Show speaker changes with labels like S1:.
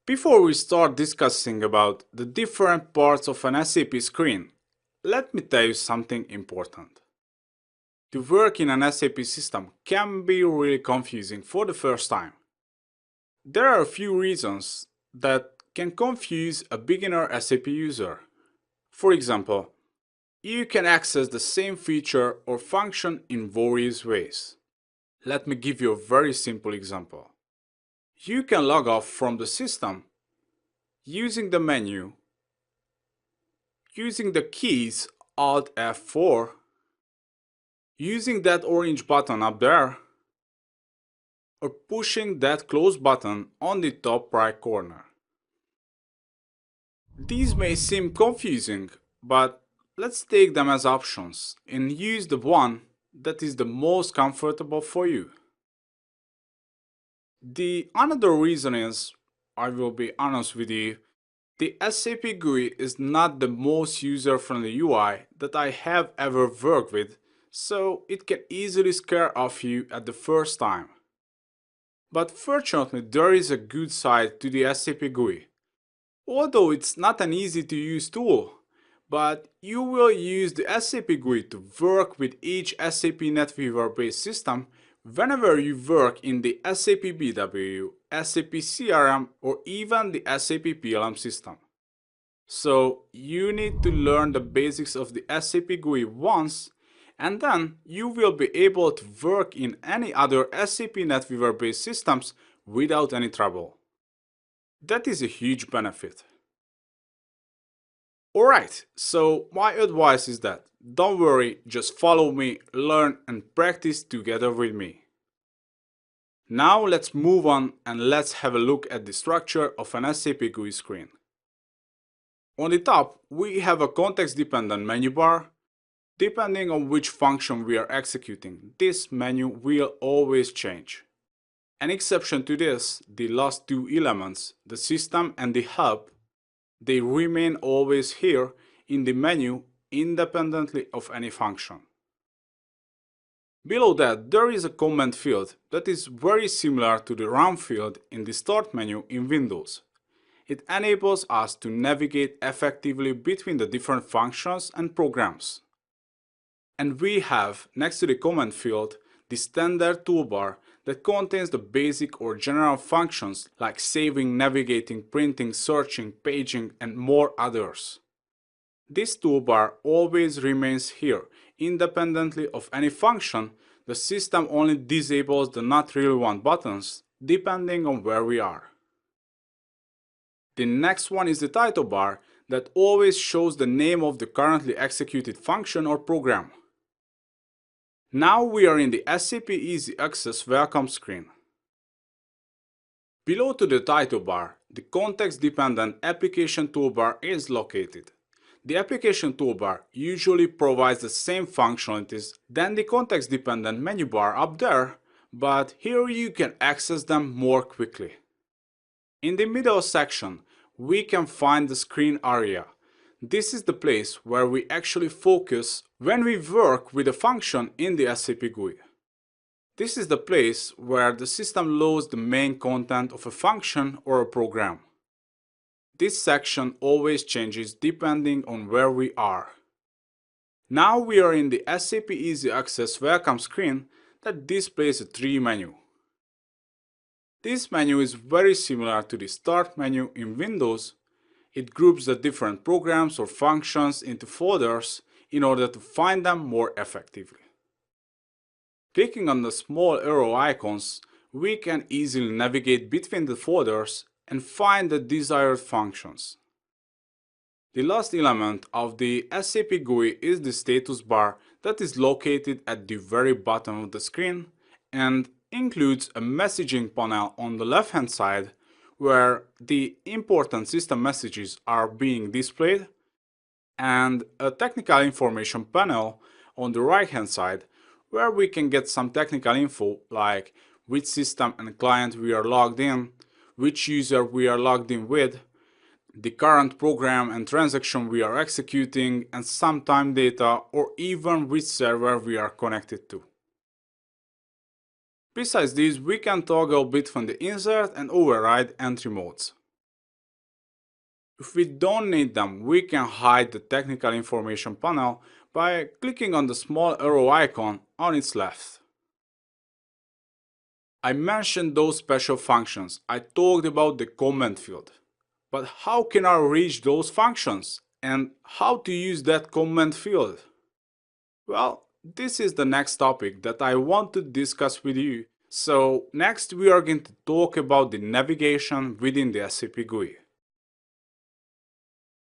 S1: Before we start discussing about the different parts of an SAP screen, let me tell you something important. To work in an SAP system can be really confusing for the first time. There are a few reasons that can confuse a beginner SAP user. For example, you can access the same feature or function in various ways. Let me give you a very simple example. You can log off from the system using the menu, using the keys Alt F4, using that orange button up there, or pushing that close button on the top right corner. These may seem confusing, but let's take them as options and use the one that is the most comfortable for you. The another reason is, I will be honest with you, the SAP GUI is not the most user-friendly UI that I have ever worked with, so it can easily scare off you at the first time. But fortunately, there is a good side to the SAP GUI. Although it's not an easy to use tool, but you will use the SAP GUI to work with each SAP NetWeaver based system whenever you work in the SAP BW, SAP CRM, or even the SAP PLM system. So you need to learn the basics of the SAP GUI once, and then you will be able to work in any other SAP NetWeaver based systems without any trouble. That is a huge benefit. Alright, so my advice is that don't worry, just follow me, learn and practice together with me. Now let's move on and let's have a look at the structure of an SAP GUI screen. On the top, we have a context-dependent menu bar. Depending on which function we are executing, this menu will always change. An exception to this, the last two elements, the system and the hub, they remain always here in the menu independently of any function. Below that, there is a command field that is very similar to the run field in the start menu in Windows. It enables us to navigate effectively between the different functions and programs. And we have, next to the command field, the standard toolbar that contains the basic or general functions like saving, navigating, printing, searching, paging, and more others. This toolbar always remains here, independently of any function. The system only disables the not really want buttons, depending on where we are. The next one is the title bar that always shows the name of the currently executed function or program. Now we are in the SAP Easy Access welcome screen. Below to the title bar, the context-dependent application toolbar is located. The application toolbar usually provides the same functionalities than the context-dependent menu bar up there, but here you can access them more quickly. In the middle section, we can find the screen area. This is the place where we actually focus when we work with a function in the SAP GUI. This is the place where the system loads the main content of a function or a program. This section always changes depending on where we are. Now we are in the SAP Easy Access welcome screen that displays a tree menu. This menu is very similar to the Start menu in Windows. It groups the different programs or functions into folders in order to find them more effectively. Clicking on the small arrow icons, we can easily navigate between the folders and find the desired functions. The last element of the SAP GUI is the status bar that is located at the very bottom of the screen and includes a messaging panel on the left-hand side where the important system messages are being displayed, and a technical information panel on the right-hand side where we can get some technical info like which system and client we are logged in, which user we are logged in with, the current program and transaction we are executing, and some time data or even which server we are connected to. Besides this, we can toggle between the insert and override entry modes. If we don't need them, we can hide the technical information panel by clicking on the small arrow icon on its left. I mentioned those special functions. I talked about the comment field. But how can I reach those functions? And how to use that comment field? Well, this is the next topic that I want to discuss with you. So next we are going to talk about the navigation within the SAP GUI.